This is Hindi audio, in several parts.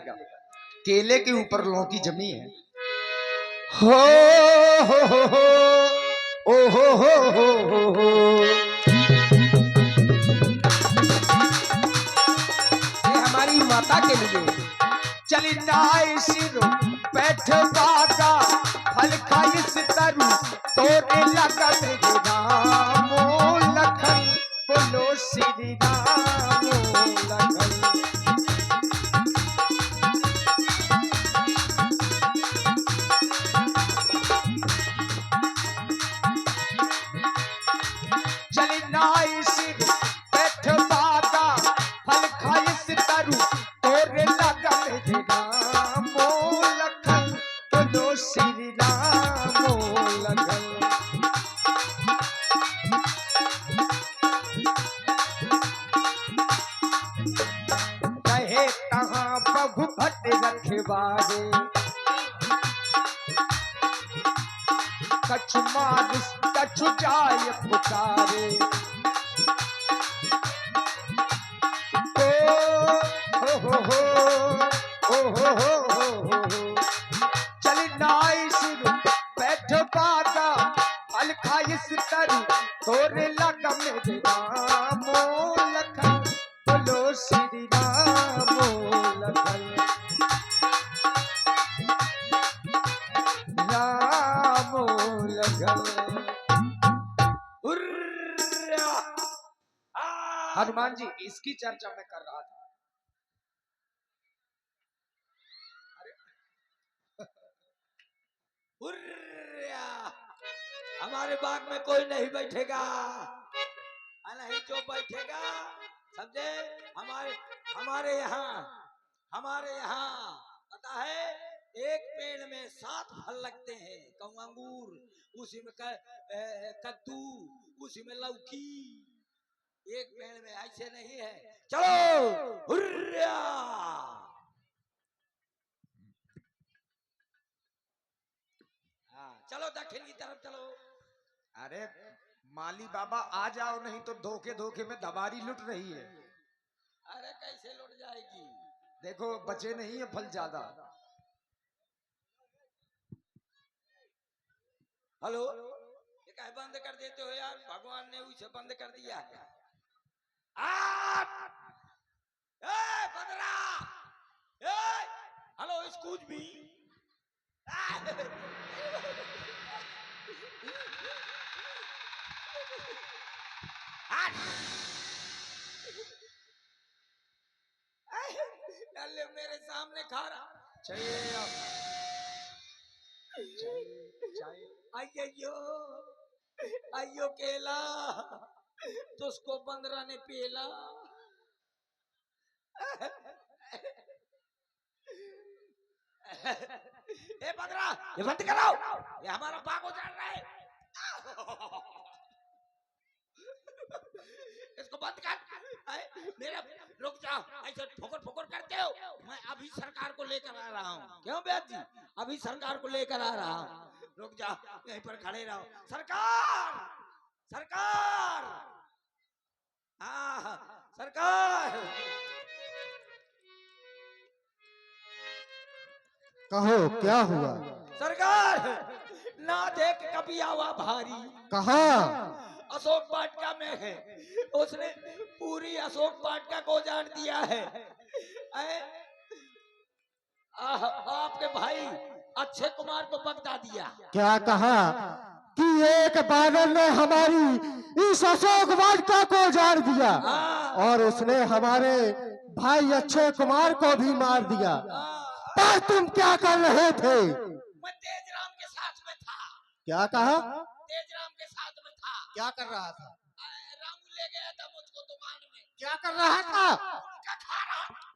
लीजिएगा, केले के ऊपर लौकी जमी है। हो ओ हो ये हमारी माता के लिए। चली नाई सिरो बैठ बागा फल खाई सितरु तोरे लगा मेरे रामो लखन बोलो श्री राम लखन। चली नाई सिर बैठ बागा फल खाई सितरु तोरे लगा मेरे राम लखन बोलो श्री राम लखन। कहे कहाँ बहु भट्ट रखवारे कछु मानुष कछु जाय पुकारे। चल नाई सिर बैठ बागा फल खाई सितरु तोरे लगा मेरे राम लखन बोलो श्री राम लखन। राम लखन। हनुमान जी इसकी चर्चा मैं कर रहा था। हमारे बाग में कोई नहीं बैठेगा, नहीं जो बैठेगा समझे। हमारे यहाँ पता है एक पेड़ में 7 फल लगते हैं। कहूँ अंगूर, उसी में कद्दू, उसी में लौकी। एक पेड़ में ऐसे नहीं है। चलो हुर्रा। चलो दक्षिण की तरफ चलो। अरे माली बाबा आ जाओ, नहीं तो धोखे धोखे में दबारी लुट रही है। अरे कैसे लुट जाएगी? देखो बचे नहीं है फल ज्यादा। हेलो, ये क्या बंद कर देते हो यार? भगवान ने उसे बंद कर दिया है। बंदरा, हेलो एक्सक्यूज मी। मेरे सामने खा रहा चाहिए अयो अयो केला तो उसको बंदरा ने पेला। ए बंदरा, ये बंद कराओ, ये हमारा बाग उजाड़ रहा है। इसको बंद कर। मेरा रुक जाओ, ऐसे ठोकर ठोकर करते हो। मैं अभी सरकार को लेकर आ रहा हूँ। क्यों बेद जी? अभी सरकार को लेकर आ रहा हूँ। रुक जाओ, यहीं पर खड़े रहो। सरकार, सरकार, सरकार। कहो क्या हुआ? सरकार, ना देख कभी आवा भारी। कहाँ? अशोक वाटिका में है। उसने पूरी अशोक वाटिका को जान दिया है। आपके भाई अक्षय कुमार को बगदा दिया। क्या कहा कि एक बानर ने हमारी इस अशोक वाटिका को जान दिया और उसने हमारे भाई अक्षय कुमार को भी मार दिया। पर तुम क्या कर रहे थे? मैं तेजराम के साथ में था। क्या कहा? तेजराम के साथ में था। क्या कर रहा था? रामू ले गया था मुझको दुकान में। क्या कर रहा था? उनका खा रहा था।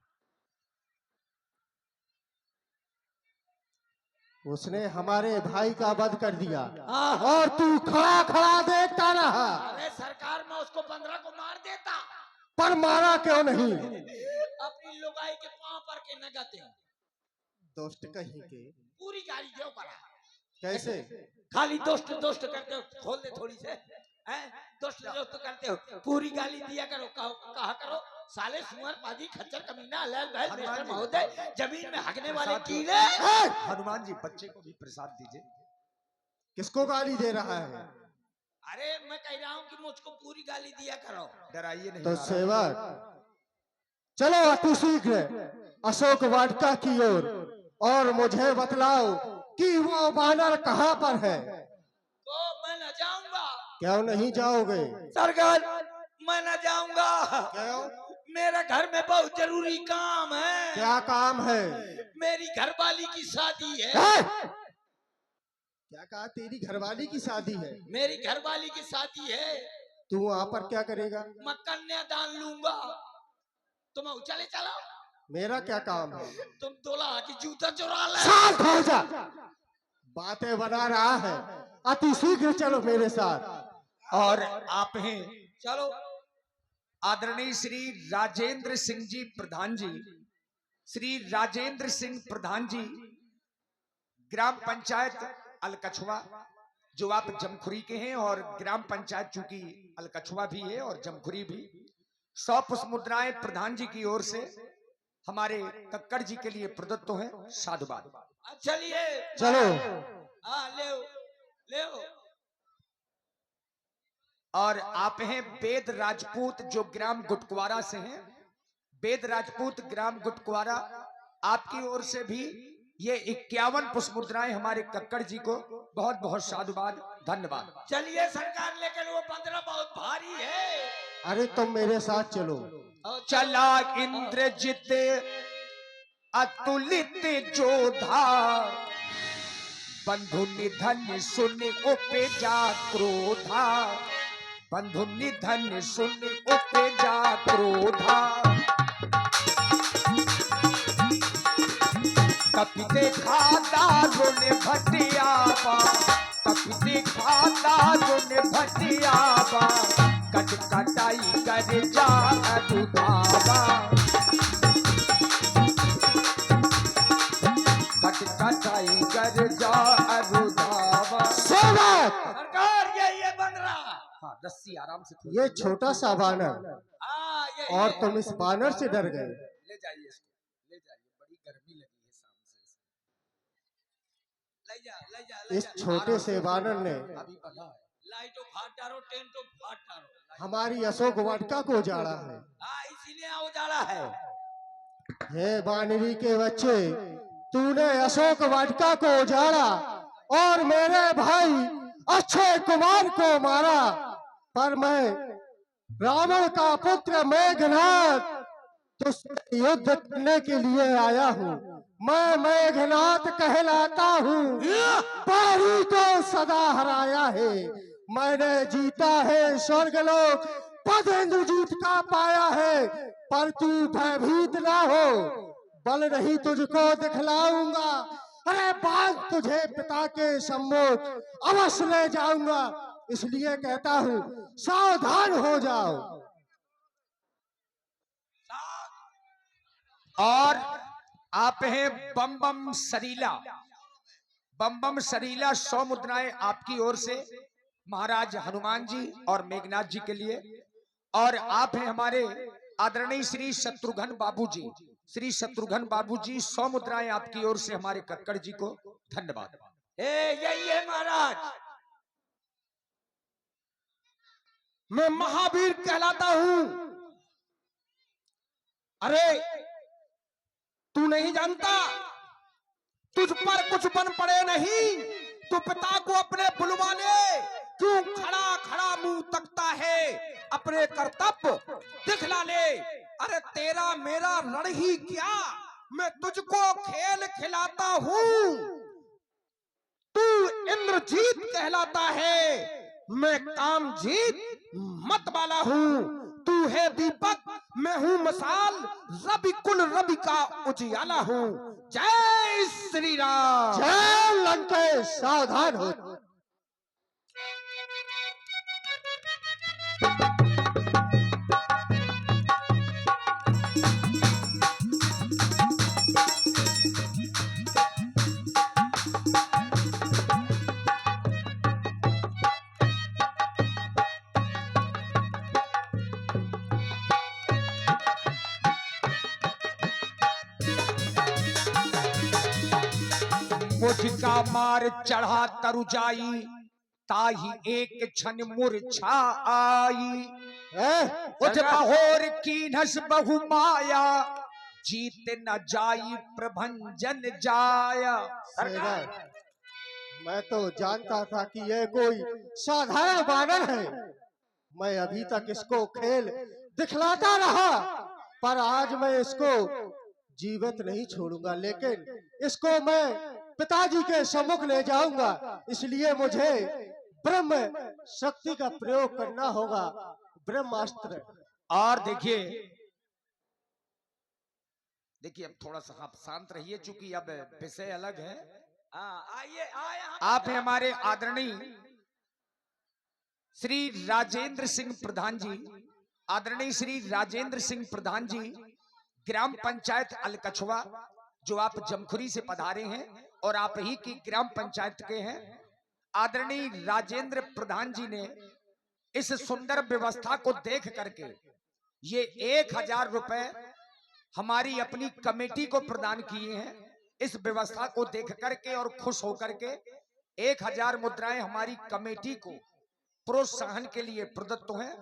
उसने हमारे भाई का वध कर दिया और तू खड़ा खड़ा देखता रहा। अरे सरकार, मैं उसको 15 को मार देता। पर मारा क्यों नहीं? अपनी लुगाई के पांव पर के नगते दोस्त कहीं के पूरी गाली क्यों करा? कैसे? खाली दोस्त दोस्त करते हो। खोल दे थोड़ी से। दोस्त दोस्त करते हो, पूरी गाली दिया करो। कहा करो साले सुअर पादी खच्चर कमीना अलग बैल हनुमान मिस्टर जी। महोदय जमीन में हगने वाले प्रसाद कीड़े। हनुमान जी बच्चे को भी प्रसाद दीजिए। किसको गाली दे रहा है? अरे मैं कह रहा हूँ कि मुझको पूरी गाली दिया करो। डराइए नहीं तो महाराज। सेवक चलो अति शीघ्र अशोक वाटिका की ओर और मुझे बतलाओ कि वो बानर कहाँ पर है। तो मैं न जाऊंगा। क्यों नहीं जाओगे? सरकार मैं न जाऊंगा। क्यों? मेरे घर में बहुत जरूरी काम है। क्या काम है? मेरी घरवाली की शादी है। क्या कहा? तेरी घरवाली की शादी है? मेरी घरवाली की शादी है। तू वहाँ पर क्या करेगा? मैं कन्यादान लूंगा। तुम उचले चलो। मेरा क्या काम है? तुम दूल्हा की जूता चुरा ले। शांत हो जा। बातें बना रहा है। अति शीघ्र चलो मेरे साथ। और आप हैं चलो। आदरणीय श्री राजेंद्र सिंह जी प्रधान जी, श्री राजेंद्र सिंह प्रधान जी, ग्राम पंचायत अलकछवा, जो आप जमखुरी के हैं, और ग्राम पंचायत चूंकि अलकछवा भी है और जमखुरी भी। 100 पुष्प मुद्राएं प्रधान जी की ओर से हमारे कक्कड़ जी के लिए प्रदत्त है। साधुवाद। चलिए चलो। हाँ ले ले। और आप हैं वेद राजपूत, जो ग्राम गुटकुआरा से हैं। वेद राजपूत ग्राम गुटकुआरा, आपकी ओर से भी ये 51 पुष्प मुद्राएं हमारे कक्कड़ जी को बहुत बहुत साधुवाद, धन्यवाद। चलिए सरकार, लेकिन वो 15 बहुत भारी है। अरे तुम मेरे साथ चलो। चला इंद्रजित अतुलित जोधा, बंधु निधन सुन उपजा क्रोधा, बंधु निधन सुन उपजा क्रोधा। कपि देखा दारुण भटियाबा, कपि देखा दारुण भटियाबा, कट कटाई कर जा अरुधावा, कट कटाई कर जा अरुधावा। सेवक! सरकार ये बन रहा। हाँ, रस्सी आराम से खोल। ये छोटा सा बानर, हाँ ये और तुम इस बानर से डर गए। ले जाइए इसको, ले जाइए, बड़ी गर्मी लगी है शाम से। ले जा इस छोटे से बानर ने अभी बंधा है। लाइटो फाट डालो, टेंटो फाट डालो। हमारी अशोक वाटिका को उजाड़ा है। हाँ इसीलिए उजाड़ा है। हे बानरी के बच्चे, तूने अशोक वाटिका को उजाड़ा और मेरे भाई अक्षय कुमार को मारा, पर मैं रावण का पुत्र मेघनाथ तुझसे युद्ध करने के लिए आया हूँ। मैं मेघनाथ कहलाता हूँ, पारी को सदा हराया है। मैंने जीता है स्वर्गलोक, पद इंद्रजीत का पाया है। पर तू भयभीत ना हो, बल नहीं तुझको दिखलाऊंगा। अरे बांध तुझे पिता के सम्मुख अवश्य ले जाऊंगा। इसलिए कहता हूँ सावधान हो जाओ। और आप हैं बम बम सरीला, बम बम सरीला। 100 मुद्राएं आपकी ओर से महाराज हनुमान जी और मेघनाथ जी के लिए। और आप हैं हमारे आदरणीय श्री शत्रुघ्न बाबू जी, श्री शत्रुघ्न बाबू जी, 100 मुद्राएं आपकी ओर से हमारे कक्कड़ जी को धन्यवाद। यही है महाराज। मैं महावीर कहलाता हूं। अरे तू नहीं जानता, तुझ पर कुछ बन पड़े नहीं। तू पिता को अपने बुलवाने क्यों खड़ा खड़ा मुंह तकता है? अपने कर्तव्य दिखला ले। अरे तेरा मेरा रण ही क्या, मैं तुझको खेल खिलाता हूं। तू इंद्रजीत कहलाता है, मैं कामजीत मत वाला हूँ। तू है दीपक, मैं हूँ मसाल, रवि कुल रवि का उजियाला हूँ। जय श्री राम। जय लंकेश, सावधान हो। मुझका मार चढ़ा तरुजाई, ताही एक क्षण मूर्छा आई। उठ बहोर कीनस बहु माया, जीत न जाई प्रभंजन जाया। सेवर, मैं तो जानता था कि यह कोई साधारण बानर है। मैं अभी तक इसको खेल दिखलाता रहा, पर आज मैं इसको जीवित नहीं छोड़ूंगा, लेकिन इसको मैं पिताजी के सम्मुख ले जाऊंगा। इसलिए मुझे ब्रह्म शक्ति का प्रयोग करना होगा, ब्रह्मास्त्र। और देखिए देखिए, अब थोड़ा सा आप शांत रहिए, चूंकि अब विषय अलग है। आइए आए आप हैं हमारे आदरणीय श्री राजेंद्र सिंह प्रधान जी, आदरणीय श्री राजेंद्र सिंह प्रधान जी, ग्राम पंचायत अलकछवा, जो आप जमखुरी से पधारे हैं और आप ही की ग्राम पंचायत के हैं। आदरणीय राजेंद्र प्रधान जी ने इस सुंदर व्यवस्था को देख करके ये 1000 रुपए हमारी अपनी कमेटी को प्रदान किए हैं। इस व्यवस्था को देख करके और खुश होकर के 1000 मुद्राएं हमारी कमेटी को प्रोत्साहन के लिए प्रदत्त हैं।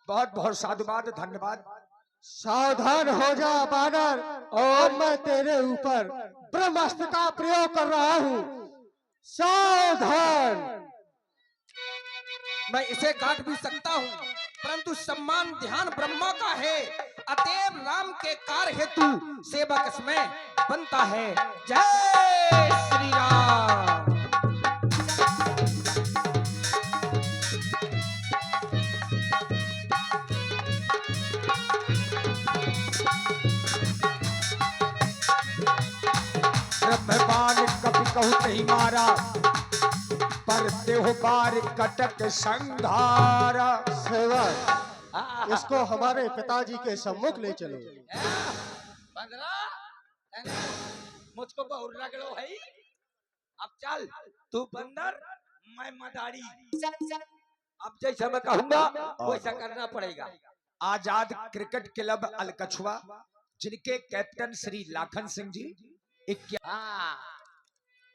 बहुत बहुत साधुवाद, धन्यवाद। सावधान हो जा बानर, और मैं तेरे ऊपर ब्रह्मास्त्र का प्रयोग कर रहा हूँ। सावधान। मैं इसे काट भी सकता हूँ, परंतु सम्मान ध्यान ब्रह्मा का है, अतएव राम के कार्य हेतु सेवक इसमें बनता है। जय श्री राम। ब्रह्मवान कपि कहु नहीं मारा, पर देह बार कटक संघारा। सेवक, इसको हमारे पिताजी के सम्मुख ले चलो। मुझको बहुत रगड़ो है। अब चल, तू बंदर, मैं मदारी। अब जैसा मैं कहूंगा वैसा करना पड़ेगा। आजाद क्रिकेट क्लब अलकछवा, जिनके कैप्टन श्री लाखन सिंह जी,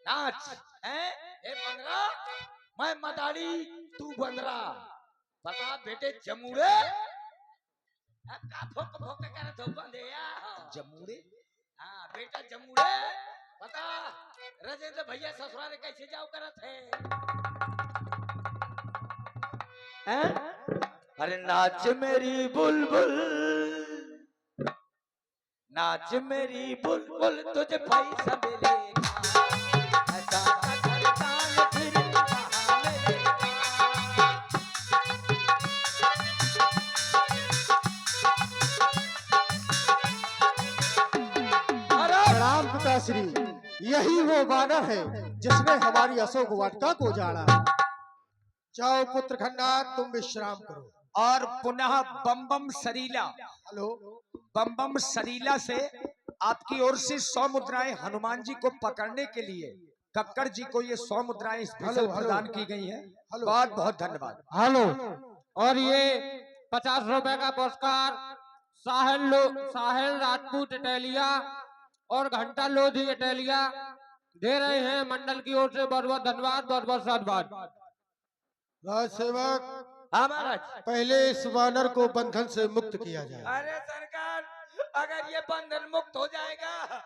नाच है। ए बंदरा, मैं मदारी, तू बंदरा। बता बेटे जमूड़े, अब का भोक भोक करत हो बंदेया। जमूड़े? हाँ बेटा जमूड़े, बता राजेंद्र भैया ससुराल कैसे जाओ करत है? अरे नाच मेरी बुलबुल, नाच मेरी बुलबुल, तुझे पैसा मिलेगा। ऐसा करता है फिर कहाँ मिलेगा। प्रणाम पिताश्री, यही वो बानर है जिसने हमारी अशोक वाटिका को जाना। जाओ पुत्र खन्ना, तुम विश्राम करो। और पुनः बम बम सरीला, हेलो, बम बम सरीला से आपकी ओर से 100 मुद्राएं हनुमान जी को पकड़ने के लिए कक्कड़ जी को ये 100 मुद्राएं स्पेशल प्रदान की गई हैं। बहुत बहुत धन्यवाद। हेलो, और ये 50 रुपए का पुरस्कार साहिल राजपूत इटालिया और घंटा लोधी इटालिया दे रहे हैं मंडल की ओर से। बहुत बहुत धन्यवाद, बहुत बहुत धन्यवाद। राज सेवक, हमारा पहले इस वानर को बंधन से मुक्त किया जाए। अरे सरकार, अगर ये बंधन मुक्त हो जाएगा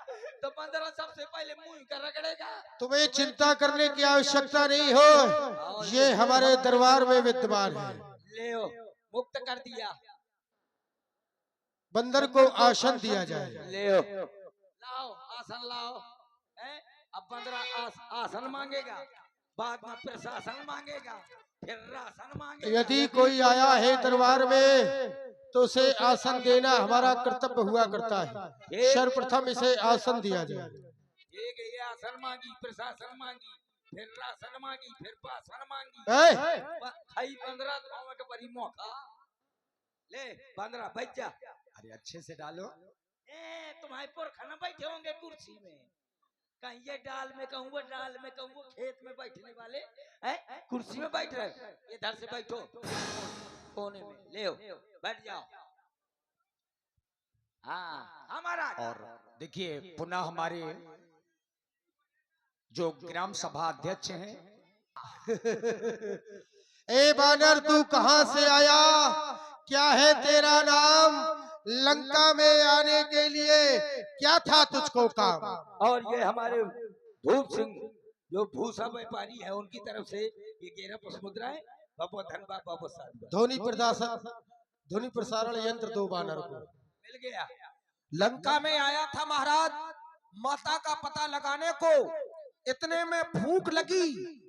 तो बंदर सबसे पहले मुंह कर रगड़ेगा। तुम्हें चिंता करने की आवश्यकता नहीं हो, ये हमारे दरबार में विद्यमान है। ले मुक्त कर दिया। बंदर को आसन दिया जाए। ले लाओ आसन लाओ। अब बंदरा आसन मांगेगा, बाद में प्रशासन मांगेगा, फिर राशन मांगेगा। यदि कोई आया है दरबार में तो उसे आसन देना हमारा कर्तव्य हुआ करता है। सर्वप्रथम इसे आसन दिया जाए। ये आसन मांगी, प्रशासन मांगी, फिर राशन मांगी, फिर पासन मांगी। खाई बंदरा खाने के बड़ी मौका। ले बंदरा बैठ जा। अरे अच्छे से डालो। तुम्हारे पर खाना बैठे होंगे कुर्सी में, कहीं ये डाल में, कहूँ वो डाल में, कहूँ वो खेत में बैठने वाले कुर्सी में बैठ रहे। इधर से बैठो कोने में, ले बैठ जाओ। हाँ हमारा। और देखिए पुनः हमारे जो ग्राम सभा अध्यक्ष हैं। ए बानर, तू कहां से आया? क्या है तेरा नाम? लंका में आने के लिए क्या था तुझको काम? और ये हमारे धूप सिंह जो भूसा व्यापारी है उनकी तरफ से ये 11 पुष्पमुद्राएं बाबा धनबाद बाबा साहब ध्वनि प्रसारण यंत्र 2 बानर को मिल गया। लंका में आया था महाराज माता का पता लगाने को। इतने में भूख लगी,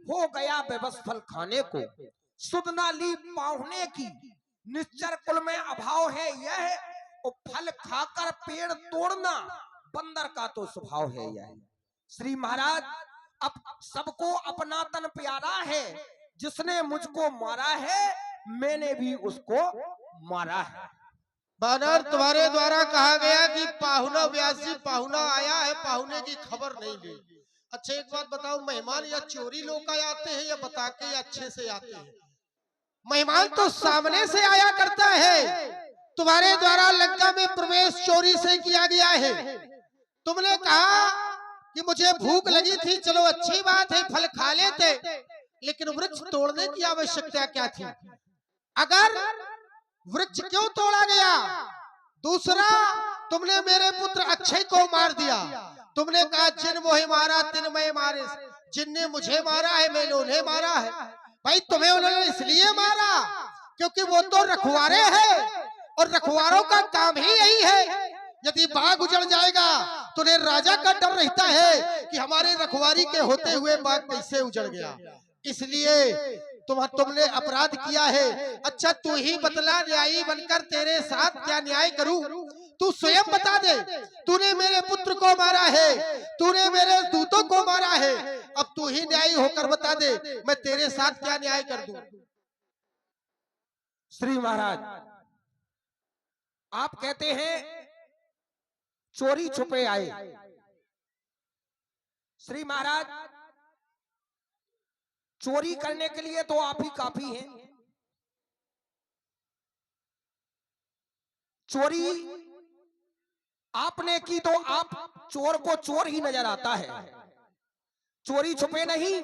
हो गया बेबस फल खाने को। सुध ना ली पाहुने की, निश्चर कुल में अभाव है यह। और फल खाकर पेड़ तोड़ना बंदर का तो स्वभाव है यह। श्री महाराज, अब सबको अपना तन प्यारा है। जिसने मुझको मारा है मैंने भी उसको मारा है। बानर, तुम्हारे द्वारा कहा गया कि पाहुना व्यासी पाहुना आया है, पाहुने की खबर नहीं ली। अच्छा एक बात बताओ, मेहमान या चोरी लोग आते हैं या बता के या अच्छे से आते हैं? मेहमान तो सामने से आया करता है। तुम्हारे द्वारा लंका में प्रवेश चोरी से किया गया है। तुमने कहा कि मुझे भूख लगी थी, चलो अच्छी बात है, फल खा लेते, लेकिन वृक्ष तोड़ने की आवश्यकता क्या थी? अगर वृक्ष क्यों तोड़ा गया? दूसरा, तुमने मेरे पुत्र अक्षय को मार दिया। तुमने कहा जिन मोहे मारा तिन मैं मारे। जिनने मुझे मारा है मैंने उन्हें मारा है। भाई तुम्हें उन्होंने इसलिए मारा क्योंकि वो तो रखवारे हैं और रखवारों का काम ही यही है। यदि बाग उजड़ जाएगा तो उन्हें राजा का डर रहता है कि हमारे रखवारी के होते हुए बाग कैसे उजड़ गया। इसलिए तुमने अपराध किया है। अच्छा तू ही बतला, न्यायी बनकर तेरे साथ क्या न्याय करूं? तू स्वयं बता दे। तूने मेरे पुत्र को मारा है, तूने मेरे दूतों को मारा है, अब तू ही न्यायी होकर बता दे, मैं तेरे साथ क्या न्याय कर दूं? श्री महाराज, आप कहते हैं चोरी छुपे आए। श्री महाराज, चोरी करने के लिए तो आप ही काफी हैं। चोरी आपने की तो आप चोर को चोर ही नजर आता है। चोरी छुपे नहीं।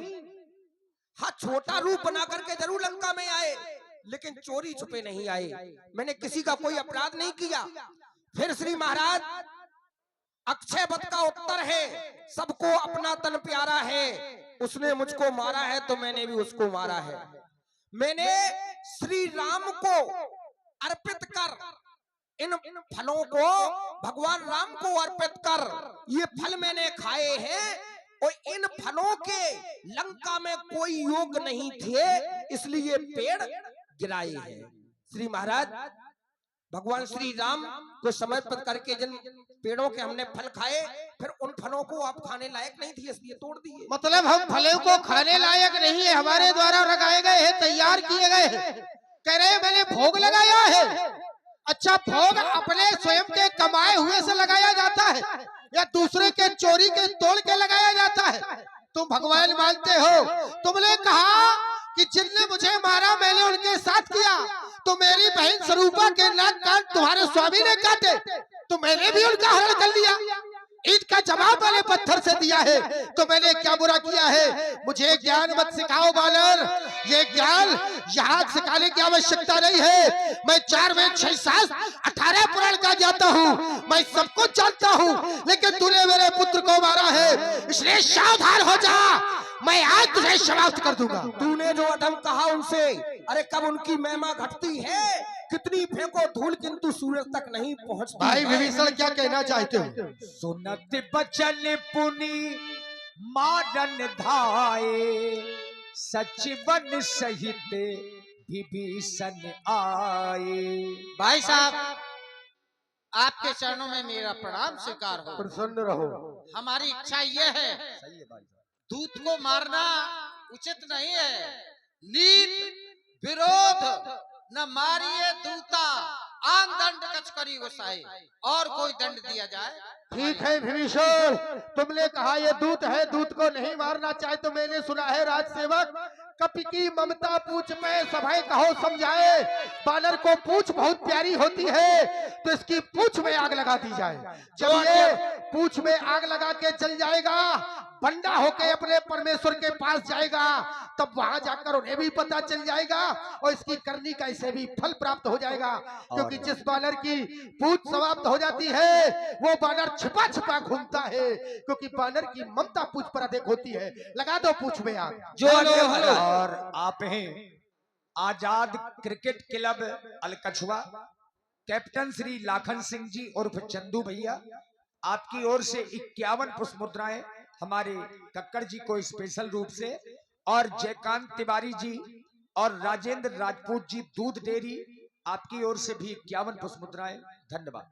हाँ, छोटा रूप बना करके जरूर लंका में आए, लेकिन चोरी छुपे नहीं आए। मैंने किसी का कोई अपराध नहीं किया। फिर श्री महाराज, अक्षय वध का उत्तर है सबको अपना तन प्यारा है। उसने मुझको मारा है तो मैंने भी उसको मारा है। मैंने श्री राम को अर्पित कर इन फलों को भगवान राम को अर्पित कर ये फल मैंने खाए हैं। और इन फलों के लंका में कोई योग नहीं थे, इसलिए पेड़ गिराए हैं। श्री महाराज, भगवान श्री राम को समर्पित करके जिन पेड़ों के हमने फल खाए, फिर उन फलों को आप खाने लायक नहीं थी इसलिए तोड़ दिए। मतलब हम फलों को खाने लायक नहीं है, हमारे द्वारा लगाए गए हैं, तैयार किए गए हैं। कह रहे मैंने भोग लगाया है। अच्छा, भोग अपने स्वयं के कमाए हुए से लगाया जाता है या दूसरे के चोरी के तोड़ के लगाया जाता है? तुम भगवान मानते हो। तुमने कहा कि जिनने मुझे मारा मैंने उनके साथ किया, तो मेरी बहन स्वरूपा के नाक कान तुम्हारे स्वामी ने काटे तो मैंने भी उनका हरण कर लिया। ईंट का जवाब मैंने पत्थर से दिया है, तो मैंने क्या बुरा किया है? मुझे ज्ञान मत सिखाओ बालर, ये ज्ञान यहाँ सिखाने की आवश्यकता नहीं है। मैं 4 वेद 6 शास्त्र 18 पुराण का ज्ञाता हूँ, मैं सब कुछ जानता हूँ, लेकिन तूने मेरे पुत्र को मारा है, इसलिए सावधान हो जा। मैं आज तुझे समाप्त कर दूंगा। तूने जो अधम कहा उनसे, अरे कब उनकी महिमा घटती है, कितनी फेंको धूल किंतु सूरज तक नहीं पहुंचती। भाई विभीषण क्या कहना चाहते हो? सुनत बचन पुनि मारन धाये, सचिवन सहित विभीषण आए। भाई साहब, आपके चरणों में मेरा प्रणाम स्वीकार हो। प्रसन्न रहो। हमारी इच्छा यह है, सही है भाई। दूत को मारना उचित नहीं है। नीत विरोध न मारिए दूता, आन दंड कछ करी गोसाई। और कोई दंड दिया जाए। ठीक है विभीषण, तुमने कहा ये दूत है, दूत को नहीं मारना चाहे, तो मैंने सुना है राजसेवक कपि की ममता पूछ में सभय कहो समझाए। बानर को पूछ बहुत प्यारी होती है, तो इसकी पूछ में आग लगा दी जाए। जब ये पूछ में आग लगा के चल जाएगा, बंडा होके अपने परमेश्वर के पास जाएगा, तब वहां जाकर उन्हें भी पता चल जाएगा और इसकी करनी का इसे भी फल प्राप्त हो जाएगा। क्योंकि जिस बानर की पूछ समाप्त हो जाती है, वो बानर छिपा छिपा घूमता है, क्योंकि बानर की ममता पूछ पर अधिक होती है। लगा दो पूछ में आग। और आप हैं Azad cricket club Alakchhawa, captain Shri Lakhan Singh ji उर्फ चंदू भैया, आपकी ओर से 51 पुष्प मुद्राएं हमारे कक्कड़ जी को स्पेशल रूप से, और जयकांत तिवारी जी और राजेंद्र राजपूत जी दूध डेयरी, आपकी ओर से भी 51 पुष्प मुद्राएं। धन्यवाद।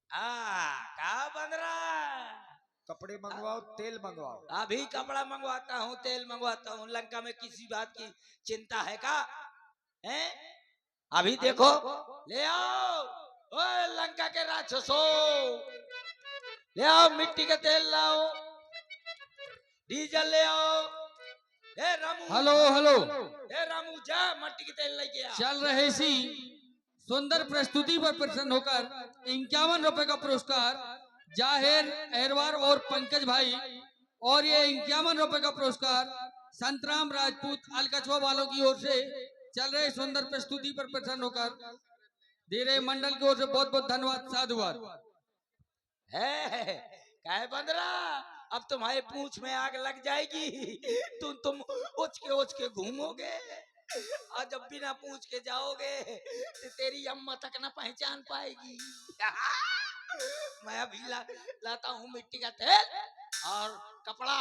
क्या बन रहा है? कपड़े मंगवाओ, तेल मंगवाओ। अभी कपड़ा मंगवाता हूँ, तेल मंगवाता हूँ। लंका में किसी बात की चिंता है का? हैं? अभी देखो, ले आओ ओए लंका के राक्षसो, ले आओ मिट्टी का तेल लाओ, डीजल ले आओ। ए रामू, हेलो हेलो, ए रामू जा मिट्टी के तेल लेके आ। चल रहे सी सुंदर प्रस्तुति पर प्रसन्न होकर 51 रुपए का पुरस्कार जाहिर अहरवार और पंकज भाई, और ये 51 रुपए का पुरस्कार संतराम राजपूत अलकछवा वालों की ओर से चल रहे सुंदर प्रस्तुति पर प्रसन्न होकर दे रहे मंडल की ओर से बहुत बहुत धन्यवाद, साधुवाद। है काय बन रहा? अब तुम्हारे पूंछ में आग लग जाएगी, तुम उच के घूमोगे, और जब बिना पूछ के जाओगे तो तेरी अम्मा तक ना पहचान पाएगी। मैं अभी लाता हूँ मिट्टी का तेल और कपड़ा।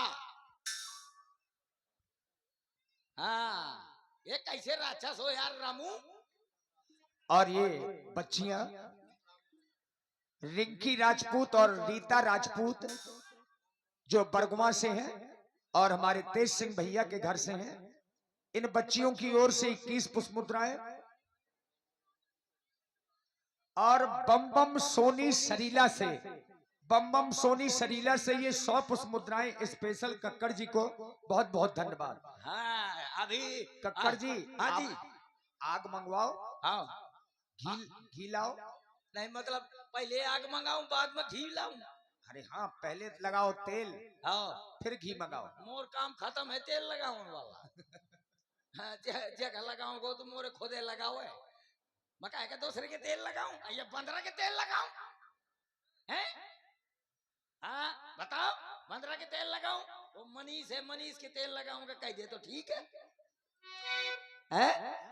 हाँ, ये कैसे राक्षस हो यार रामू? और ये बच्चियां रिंकी राजपूत और रीता राजपूत जो बरगुआ से हैं और हमारे तेज सिंह भैया के घर से हैं, इन बच्चियों की ओर से 21 पुष्प मुद्राएं, और बम बम सोनी सरीला से, बम बम सोनी सरीला से ये 100 पुष्प मुद्राएं स्पेशल कक्कड़ जी को बहुत बहुत धन्यवाद। हाँ, अभी कक्कड़ जी, हाँ जी, आग मंगवाओ, हाँ, घी लाओ। नहीं मतलब पहले आग मंगाऊं बाद में घी लाऊं? अरे हाँ, पहले लगाओ तेल, हाँ, फिर घी मंगाओ। मोर काम खत्म है तेल लगाऊं वाला। हाँ, जगह लगाऊंगा तो मोरे खुदे लगाओ है। मैं कह के दूसरे के तेल लगाऊं, ये बंदरा के तेल लगाऊं? हैं? हाँ, बताओ, बंदरा के तेल लगाऊं? वो मनीष है, मनीष के तेल लगाऊंगा, कह दे तो ठीक है।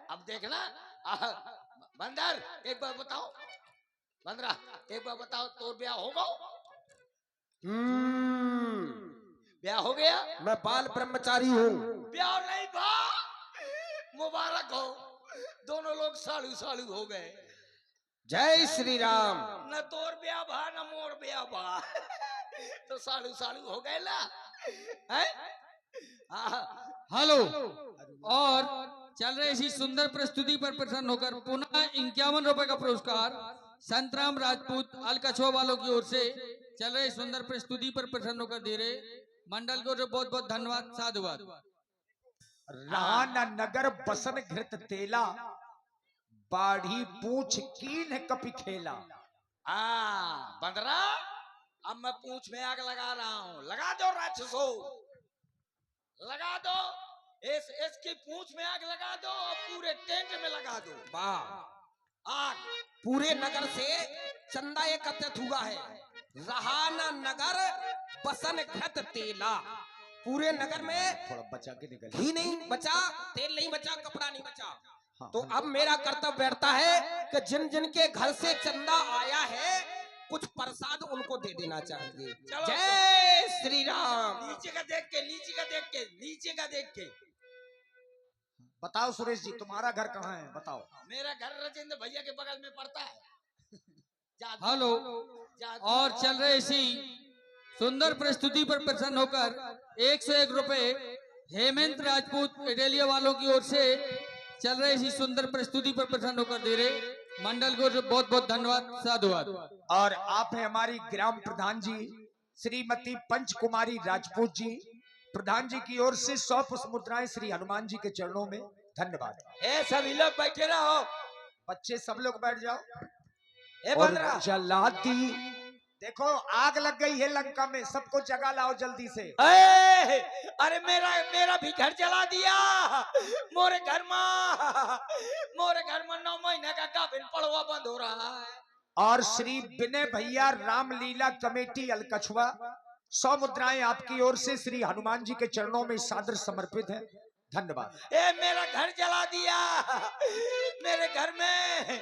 अब देखना, बंदर एक बार बताओ, बंदरा एक बार बताओ, तो ब्याह होगा? ब्याह हो गया? मैं बाल ब्रह्मचारी हूँ। ब्याह नहीं भा, मुबारक हो, दोनों लोग सालू सालू हो गए। जय श्री राम। न तोर ब्याह भा न मोर ब्याह भा, तो सालू सालू हो गए ना? हेलो, और चल रहे इसी सुंदर प्रस्तुति पर प्रसन्न होकर पुनः 51 रुपए का पुरस्कार संतराम राजपूत अलकछवा वालों की ओर से चल रहे सुंदर प्रस्तुति पर प्रसन्न होकर दे रहे मंडल को बहुत बहुत धन्यवाद, साधुवाद। रान नगर बसन घृत तेला, बाढ़ी पूछ कीन कपि खेला। बंदरा, अब मैं पूंछ में आग लगा रहा हूँ, लगा दो राक्षसो, लगा दो, इसकी पूंछ में आग लगा दो और पूरे टेंट में लगा दो। वाह, आग पूरे नगर से चंदा एकत्रित हुआ है। रहाना नगर बसन घृत तेला, पूरे नगर में थोड़ा बचा के निकल। घी नहीं बचा, तेल नहीं बचा, कपड़ा नहीं बचा। हाँ, तो अब मेरा कर्तव्य बैठता है कि जिन जिन के घर से चंदा आया है कुछ प्रसाद उनको दे देना चाहिए। चलो, जय श्री राम। नीचे का देख के, नीचे का देख के, नीचे का देख के बताओ सुरेश जी, तुम्हारा घर कहाँ है बताओ। मेरा घर राजेंद्र भैया के बगल में पड़ता है। हेलो, और चल रहे इसी सुंदर प्रस्तुति पर प्रसन्न होकर 101 रुपए हेमंत राजपूत इटालिया वालों की ओर से चल रहे इसी सुंदर प्रस्तुति पर प्रसन्न होकर दे रहे मंडल को बहुत बहुत धन्यवाद, साधुवाद। और आप हैं हमारी ग्राम प्रधान जी श्रीमती पंच कुमारी राजपूत जी, प्रधान जी की ओर से 100 पुष्प मुद्राएं श्री हनुमान जी के चरणों में। धन्यवाद। ए सभी लोग बैठे रहो। बच्चे सब लोग बैठ जाओ। ए और बंदरा जलाती, देखो आग लग गई है लंका में, सबको जगा लाओ जल्दी से। ए, अरे मेरा भी घर जला दिया। मोरे घर में 9 महीने का गाभिन पड़वा बंद हो रहा है। और श्री विनय भैया रामलीला कमेटी अलकछुआ 100 मुद्राएं आपकी ओर से श्री हनुमान जी के चरणों में सादर समर्पित है। धन्यवाद। ए मेरा घर जला दिया। मेरे घर में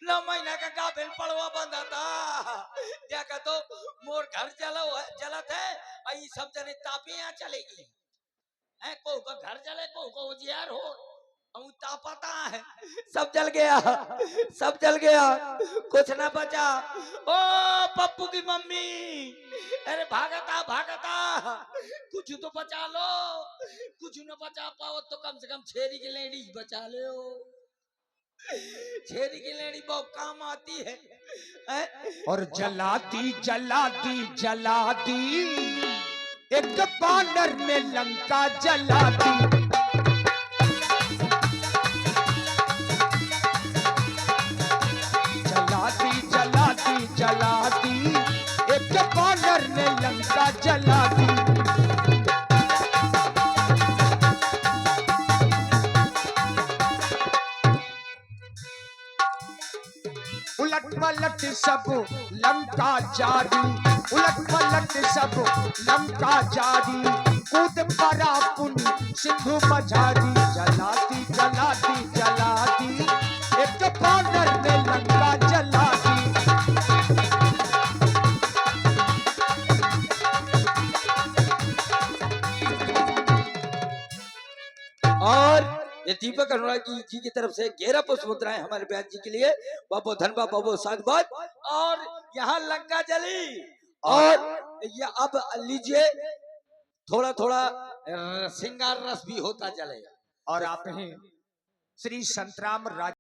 9 महीना का गाभिन पड़वा बंधा था। क्या कहतो मोर घर जलत है। आई सब जने तापे यहाँ चलेगी। है को का घर जले को उजियार हो। और तापता है। सब जल गया, सब जल गया, कुछ ना बचा। ओ पप्पू की मम्मी, अरे भागता कुछ तो बचा लो। कुछ न बचा पाओ तो कम से कम छेरी की लेडी बचा लो। छेरी की लेडी बहुत काम आती है? और जलाती एक बानर ने लंका जला दी। जलाती एक बानर ने लंका जला दी। उलट पलट सब लंका जारी, उलट पलट सब लंका जारी, कूद पड़ा पुनि सिंधु मझारी। जलाती एक बानर ने लंका जला दी। और ये दीपक अनुरागी जी की तरफ से 11 पुष्प मुद्राएं हमारे बहन जी के लिए। बाबो धनबा बाबो साधुवाद। और यहाँ लंका जली। और ये अब लीजिए थोड़ा थोड़ा श्रृंगार रस भी होता चलेगा। और आप हैं श्री संतराम राज